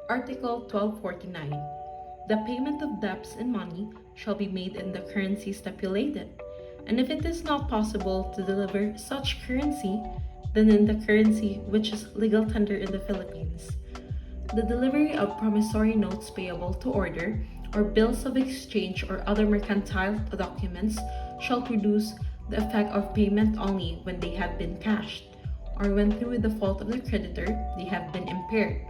Article 1249. The payment of debts in money shall be made in the currency stipulated, and if it is not possible to deliver such currency, then in the currency which is legal tender in the Philippines. The delivery of promissory notes payable to order, or bills of exchange or other mercantile documents shall produce the effect of payment only when they have been cashed, or when through the fault of the creditor they have been impaired.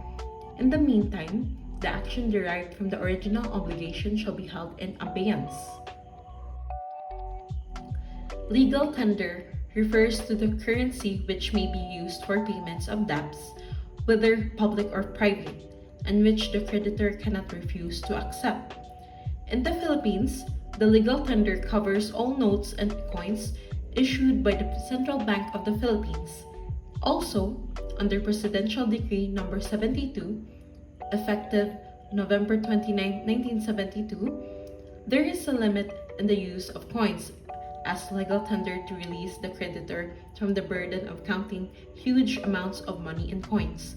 In the meantime, the action derived from the original obligation shall be held in abeyance. Legal tender refers to the currency which may be used for payments of debts, whether public or private, and which the creditor cannot refuse to accept. In the Philippines, the legal tender covers all notes and coins issued by the Central Bank of the Philippines. Also, under Presidential Decree No. 72, effective November 29, 1972, there is a limit in the use of coins as legal tender to release the creditor from the burden of counting huge amounts of money in coins.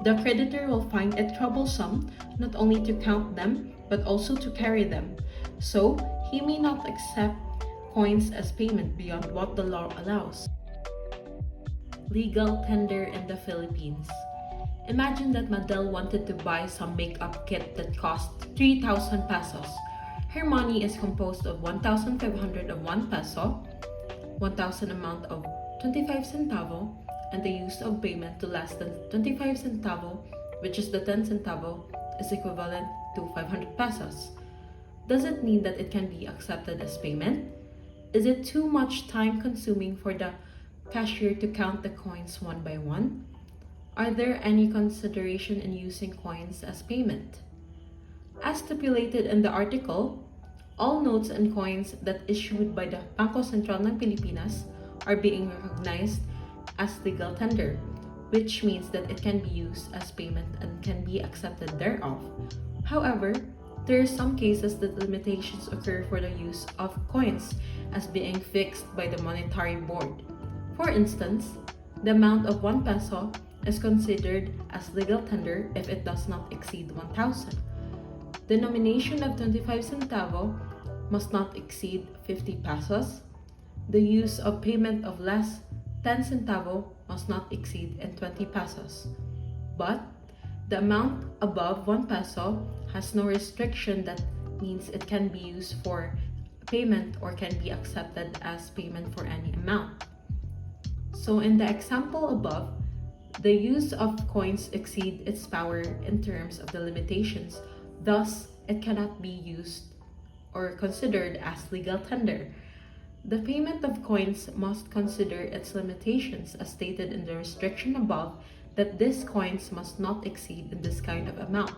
The creditor will find it troublesome not only to count them but also to carry them, so he may not accept coins as payment beyond what the law allows. Legal tender in the Philippines. Imagine that Madel wanted to buy some makeup kit that cost 3,000 pesos. Her money is composed of 1,500 of 1 peso, 1,000 amount of 25 centavo, and the use of payment to less than 25 centavo, which is the 10 centavo, is equivalent to 500 pesos. Does it mean that it can be accepted as payment? Is it too much time consuming for the cashier to count the coins one by one? Are there any consideration in using coins as payment? As stipulated in the article, all notes and coins that issued by the Bangko Sentral ng Pilipinas are being recognized as legal tender, which means that it can be used as payment and can be accepted thereof. However, there are some cases that limitations occur for the use of coins as being fixed by the Monetary Board. For instance, the amount of 1 peso is considered as legal tender if it does not exceed 1,000. The denomination of 25 centavo must not exceed 50 pesos. The use of payment of less 10 centavo must not exceed 20 pesos. But the amount above 1 peso has no restriction. That means it can be used for payment or can be accepted as payment for any amount. So in the example above, the use of coins exceed its power in terms of the limitations. Thus, it cannot be used or considered as legal tender. The payment of coins must consider its limitations as stated in the restriction above, that these coins must not exceed in this kind of amount.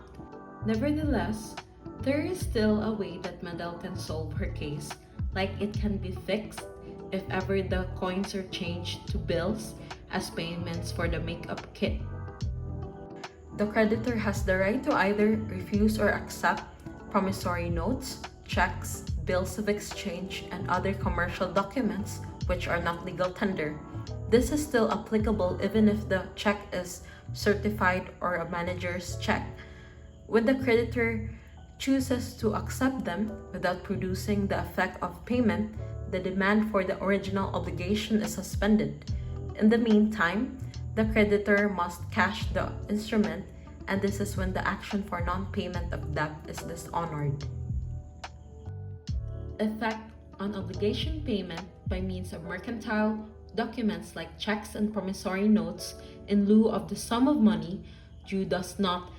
Nevertheless, there is still a way that Madel can solve her case, like it can be fixed if ever the coins are changed to bills as payments for the makeup kit. The creditor has the right to either refuse or accept promissory notes, checks, bills of exchange, and other commercial documents which are not legal tender. This is still applicable even if the check is certified or a manager's check. When the creditor chooses to accept them without producing the effect of payment, the demand for the original obligation is suspended. In the meantime, the creditor must cash the instrument, and this is when the action for non-payment of debt is dishonored. Effect on obligation payment by means of mercantile documents like checks and promissory notes in lieu of the sum of money due does not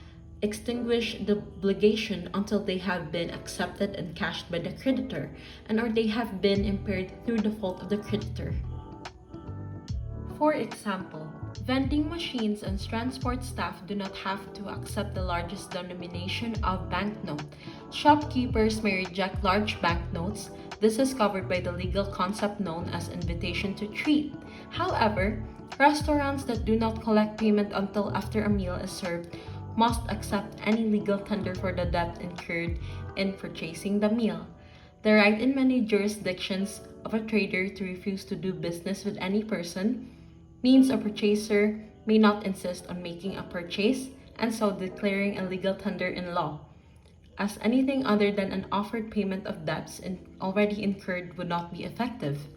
extinguish the obligation until they have been accepted and cashed by the creditor, and or they have been impaired through the fault of the creditor. For example, vending machines and transport staff do not have to accept the largest denomination of banknote. Shopkeepers may reject large banknotes. This is covered by the legal concept known as invitation to treat. However, restaurants that do not collect payment until after a meal is served must accept any legal tender for the debt incurred in purchasing the meal. The right in many jurisdictions of a trader to refuse to do business with any person means a purchaser may not insist on making a purchase and so declaring a legal tender in law, as anything other than an offered payment of debts already incurred would not be effective.